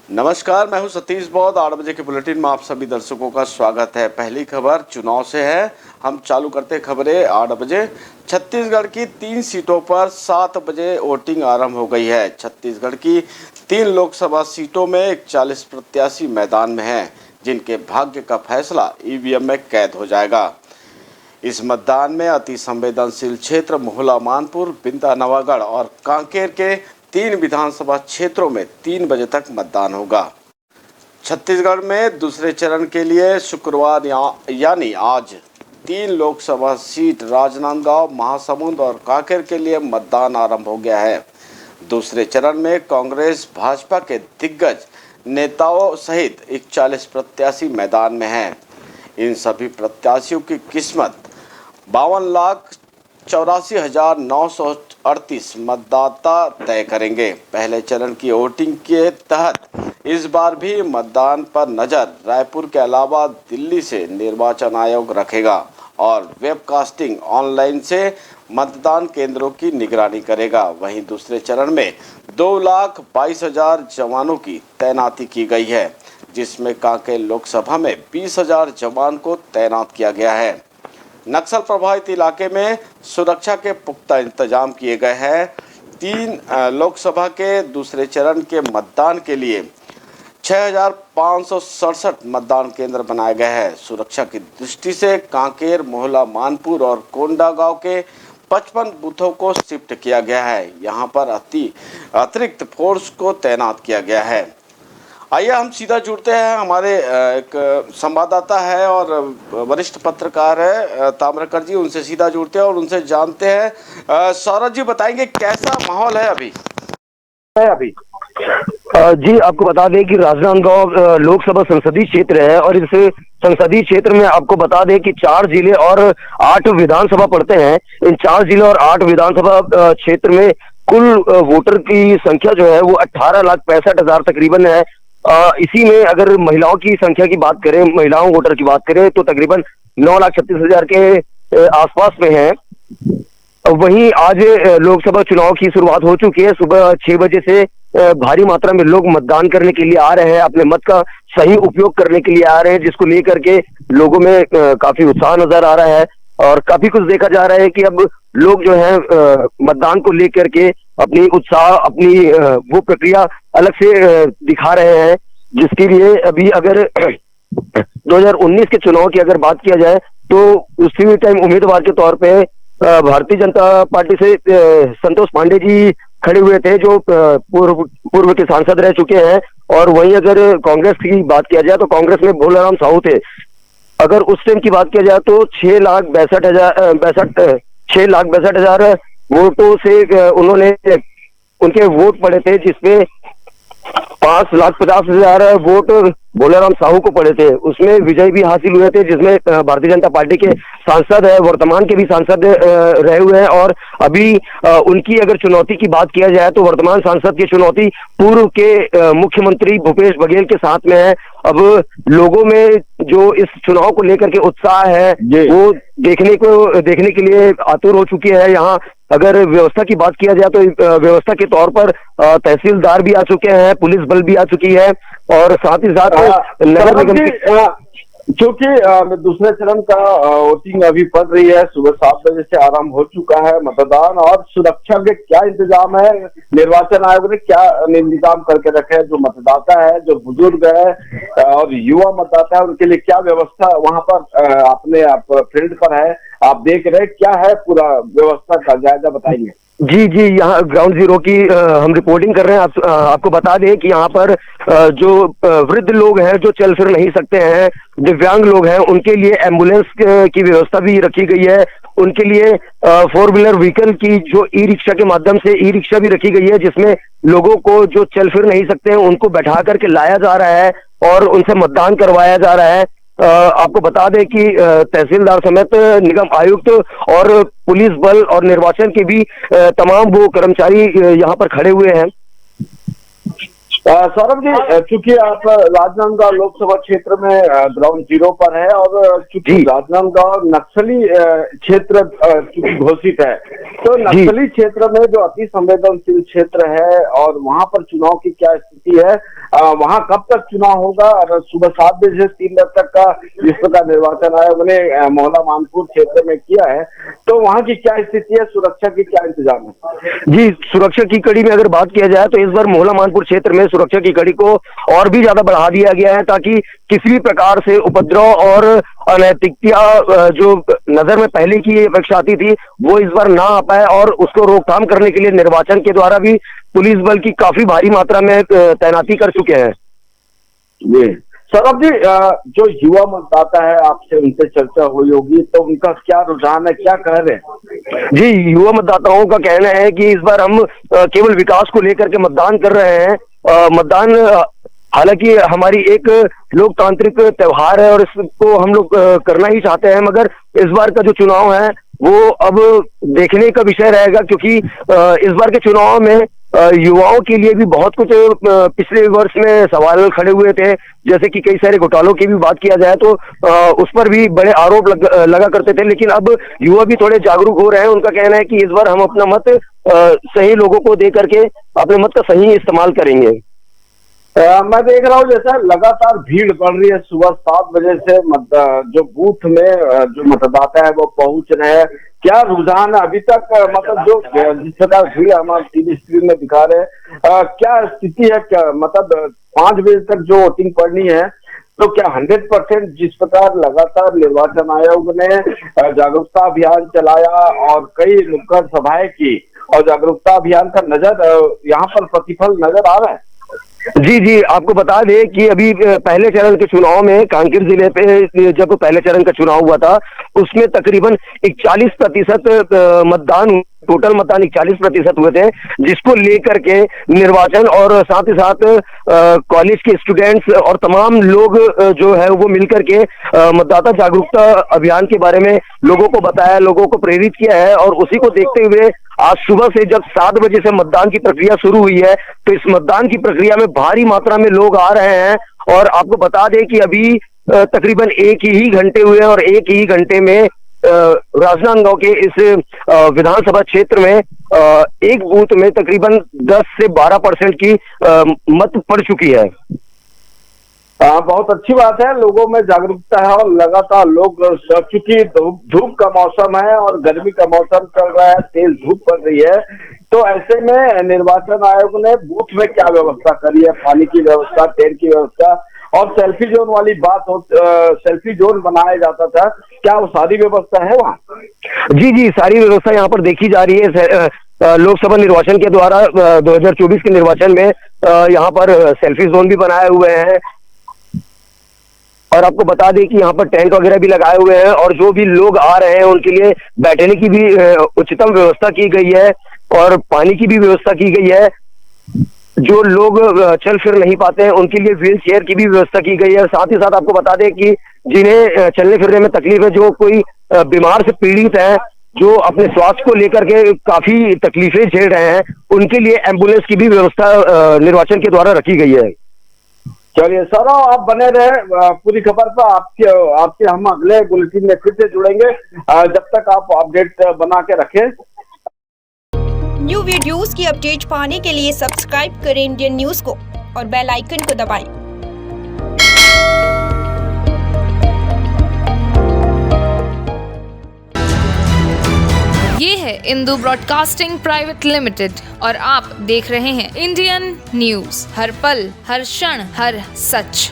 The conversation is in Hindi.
नमस्कार, मैं हूं सतीश बौद्ध। 8 बजे के बुलेटिन में आप सभी दर्शकों का स्वागत है। पहली खबर चुनाव से है। हम चालू करते खबरें 8 बजे। छत्तीसगढ़ की 3 सीटों पर 7 बजे वोटिंग आरंभ हो गई है। छत्तीसगढ़ की 3 लोकसभा सीटों में 41 प्रत्याशी मैदान में हैं, जिनके भाग्य का फैसला ईवीएम में कैद हो जाएगा। इस मतदान में अति संवेदनशील क्षेत्र मोहला मानपुर, बिंदा नवागढ़ और कांकेर के 3 विधानसभा क्षेत्रों में 3 बजे तक मतदान होगा। छत्तीसगढ़ में दूसरे चरण के लिए शुक्रवार यानी आज 3 लोकसभा सीट राजनांदगांव, महासमुंद और कांकेर के लिए मतदान आरंभ हो गया है। दूसरे चरण में कांग्रेस भाजपा के दिग्गज नेताओं सहित 41 प्रत्याशी मैदान में हैं। इन सभी प्रत्याशियों की किस्मत 52,84,938 मतदाता तय करेंगे। पहले चरण की वोटिंग के तहत इस बार भी मतदान पर नज़र रायपुर के अलावा दिल्ली से निर्वाचन आयोग रखेगा और वेबकास्टिंग ऑनलाइन से मतदान केंद्रों की निगरानी करेगा। वहीं दूसरे चरण में 2,22,000 जवानों की तैनाती की गई है, जिसमें कांकेर लोकसभा में 20,000 जवान को तैनात किया गया है। नक्सल प्रभावित इलाके में सुरक्षा के पुख्ता इंतजाम किए गए हैं। 3 लोकसभा के दूसरे चरण के मतदान के लिए 6,567 मतदान केंद्र बनाए गए हैं। सुरक्षा की दृष्टि से कांकेर, मोहला मानपुर और कोंडागांव के 55 बूथों को शिफ्ट किया गया है। यहां पर अतिरिक्त फोर्स को तैनात किया गया है। आइए हम सीधा जुड़ते हैं। हमारे एक संवाददाता है और वरिष्ठ पत्रकार है ताम्रकर जी, उनसे सीधा जुड़ते हैं और उनसे जानते हैं। सौरभ जी, बताएंगे कैसा माहौल है अभी? जी, आपको बता दें कि राजनांदगांव लोकसभा संसदीय क्षेत्र है और इस संसदीय क्षेत्र में आपको बता दें कि 4 जिले और 8 विधानसभा पड़ते हैं। इन 4 जिले और 8 विधानसभा क्षेत्र में कुल वोटर की संख्या जो है वो 18,65,000 तकरीबन है। इसी में अगर महिलाओं की संख्या की बात करें, महिलाओं वोटर की बात करें तो तकरीबन 9,36,000 के आसपास में है। वहीं आज लोकसभा चुनाव की शुरुआत हो चुकी है। सुबह 6 बजे से भारी मात्रा में लोग मतदान करने के लिए आ रहे हैं, अपने मत का सही उपयोग करने के लिए आ रहे हैं, जिसको लेकर के लोगों में काफी उत्साह नजर आ रहा है और काफी कुछ देखा जा रहा है कि अब लोग जो है मतदान को लेकर के अपनी उत्साह, अपनी वो प्रक्रिया अलग से दिखा रहे हैं, जिसके लिए अभी अगर 2019 के चुनाव की अगर बात किया जाए तो उसी टाइम उम्मीदवार के तौर पे भारतीय जनता पार्टी से संतोष पांडे जी खड़े हुए थे, जो पूर्व के सांसद रह चुके हैं। और वहीं अगर कांग्रेस की बात किया जाए तो कांग्रेस में भोलाराम साहू थे। अगर उस टाइम की बात किया जाए तो 6,62,000 वोटों से उन्होंने उनके वोट पड़े थे, जिसमें 5,50,000 वोट भोलाराम साहू को पड़े थे। उसमें विजय भी हासिल हुए थे, जिसमें भारतीय जनता पार्टी के सांसद है, वर्तमान के भी सांसद रहे हुए हैं। और अभी उनकी अगर चुनौती की बात किया जाए तो वर्तमान सांसद की चुनौती पूर्व के मुख्यमंत्री भूपेश बघेल के साथ में है। अब लोगों में जो इस चुनाव को लेकर के उत्साह है वो देखने के लिए आतुर हो चुकी है। यहाँ अगर व्यवस्था की बात किया जाए तो व्यवस्था के तौर पर तहसीलदार भी आ चुके हैं, पुलिस बल भी आ चुकी है और साथ ही साथ नगर निगम क्योंकि दूसरे चरण का वोटिंग अभी पड़ रही है। सुबह 7 बजे से आरंभ हो चुका है मतदान। और सुरक्षा के क्या इंतजाम है, निर्वाचन आयोग ने क्या इंतजाम करके रखे हैं? जो मतदाता है, जो बुजुर्ग है और युवा मतदाता है, उनके लिए क्या व्यवस्था वहां पर अपने आप फील्ड पर है, आप देख रहे हैं, क्या है पूरा व्यवस्था का जायजा बताइए। जी, यहाँ ग्राउंड जीरो की हम रिपोर्टिंग कर रहे हैं। आपको बता दें कि यहाँ पर जो वृद्ध लोग हैं, जो चल फिर नहीं सकते हैं, दिव्यांग लोग हैं, उनके लिए एम्बुलेंस की व्यवस्था भी रखी गई है। उनके लिए 4 व्हीलर व्हीकल की जो ई रिक्शा के माध्यम से ई रिक्शा भी रखी गई है, जिसमें लोगों को जो चल फिर नहीं सकते हैं उनको बैठा करके लाया जा रहा है और उनसे मतदान करवाया जा रहा है। आपको बता दें कि तहसीलदार समेत निगम आयुक्त और पुलिस बल और निर्वाचन के भी तमाम वो कर्मचारी यहाँ पर खड़े हुए हैं। सौरभ जी, चूंकि आप राजनांदगांव लोकसभा क्षेत्र में ग्राउंड जीरो पर है और चूंकि राजनांदगांव नक्सली क्षेत्र घोषित है, तो नक्सली क्षेत्र में जो अति संवेदनशील क्षेत्र है और वहां पर चुनाव की क्या स्थिति है, वहां कब तक चुनाव होगा? और सुबह 7 बजे से 3 बजे तक का जिस प्रकार निर्वाचन आयोग ने मोहला मानपुर क्षेत्र में किया है, तो वहां की क्या स्थिति है, सुरक्षा की क्या इंतजाम है? जी, सुरक्षा की कड़ी में अगर बात किया जाए तो इस बार मोहला मानपुर क्षेत्र में सुरक्षा की कड़ी को और भी ज्यादा बढ़ा दिया गया है, ताकि किसी भी प्रकार से उपद्रव और अनैतिकता जो नजर में पहले की अपेक्षा आती थी वो इस बार ना आ पाए, और उसको रोकथाम करने के लिए निर्वाचन के द्वारा भी पुलिस बल की काफी भारी मात्रा में तैनाती कर चुके हैं। जी सौरभ जी, जो युवा मतदाता है, आपसे उनसे चर्चा हुई होगी, तो उनका क्या रुझान है, क्या कह रहे हैं? जी, युवा मतदाताओं का कहना है कि इस बार हम केवल विकास को लेकर के मतदान कर रहे हैं। मतदान हालांकि हमारी एक लोकतांत्रिक त्योहार है और इसको हम लोग करना ही चाहते हैं, मगर इस बार का जो चुनाव है वो अब देखने का विषय रहेगा, क्योंकि इस बार के चुनाव में युवाओं के लिए भी बहुत कुछ पिछले वर्ष में सवाल खड़े हुए थे, जैसे कि कई सारे घोटालों की भी बात किया जाए तो उस पर भी बड़े आरोप लगा करते थे, लेकिन अब युवा भी थोड़े जागरूक हो रहे हैं। उनका कहना है कि इस बार हम अपना मत सही लोगों को दे करके अपने मत का सही इस्तेमाल करेंगे। मैं देख रहा हूँ जैसा लगातार भीड़ बढ़ रही है, सुबह 7 बजे से जो बूथ में जो मतदाता है वो पहुंच रहे हैं। क्या रुझान है अभी तक, मतलब जो जिस प्रकार भीड़ हम टीवी स्क्रीन में दिखा रहे हैं, क्या स्थिति है? क्या मतलब 5 बजे तक जो वोटिंग पड़नी है, तो क्या 100% जिस प्रकार लगातार निर्वाचन आयोग ने जागरूकता अभियान चलाया और कई नुक्कड़ सभाएं की और जागरूकता अभियान का नजर यहाँ पर प्रतिफल नजर आ रहा है? जी, आपको बता दें कि अभी पहले चरण के चुनाव में कांकेर जिले पे जब पहले चरण का चुनाव हुआ था, उसमें तकरीबन 41% मतदान, टोटल मतदान 41% हुए थे, जिसको लेकर के निर्वाचन और साथ ही साथ कॉलेज के स्टूडेंट्स और तमाम लोग जो है वो मिलकर के मतदाता जागरूकता अभियान के बारे में लोगों को बताया, लोगों को प्रेरित किया है। और उसी को देखते हुए आज सुबह से जब 7 बजे से मतदान की प्रक्रिया शुरू हुई है, तो इस मतदान की प्रक्रिया में भारी मात्रा में लोग आ रहे हैं। और आपको बता दें कि अभी तकरीबन 1 ही घंटे हुए और 1 ही घंटे में राजनांदगांव के इस विधानसभा क्षेत्र में एक बूथ में तकरीबन 10 से 12% की मत पड़ चुकी है। बहुत अच्छी बात है, लोगों में जागरूकता है और लगातार लोग, चूंकि धूप का मौसम है और गर्मी का मौसम चल रहा है, तेज धूप पड़ रही है, तो ऐसे में निर्वाचन आयोग ने बूथ में क्या व्यवस्था करी है? पानी की व्यवस्था, टेंट की व्यवस्था और सेल्फी जोन वाली बात हो, सेल्फी जोन बनाया जाता था, क्या वो सारी व्यवस्था है वहाँ? जी, सारी व्यवस्था यहाँ पर देखी जा रही है। लोकसभा निर्वाचन के द्वारा 2024 के निर्वाचन में यहाँ पर सेल्फी जोन भी बनाए हुए हैं, और आपको बता दें कि यहाँ पर टेंट वगैरह भी लगाए हुए हैं, और जो भी लोग आ रहे हैं उनके लिए बैठने की भी उच्चतम व्यवस्था की गई है और पानी की भी व्यवस्था की गई है। जो लोग चल फिर नहीं पाते हैं उनके लिए व्हील चेयर की भी व्यवस्था की गई है। साथ ही साथ आपको बता दें कि जिन्हें चलने फिरने में तकलीफ है, जो कोई बीमार से पीड़ित है, जो अपने स्वास्थ्य को लेकर के काफी तकलीफें झेल रहे हैं, उनके लिए एम्बुलेंस की भी व्यवस्था निर्वाचन के द्वारा रखी गई है। चलिए सौरभ, आप बने रहे पूरी खबर पर। आपसे हम अगले बुलेटिन में फिर से जुड़ेंगे, जब तक आप अपडेट बना के रखें। न्यू वीडियोस की अपडेट पाने के लिए सब्सक्राइब करें इंडियन न्यूज को और बेल आइकन को दबाएं। ये है इंदू ब्रॉडकास्टिंग प्राइवेट लिमिटेड और आप देख रहे हैं इंडियन न्यूज, हर पल, हर क्षण, हर सच।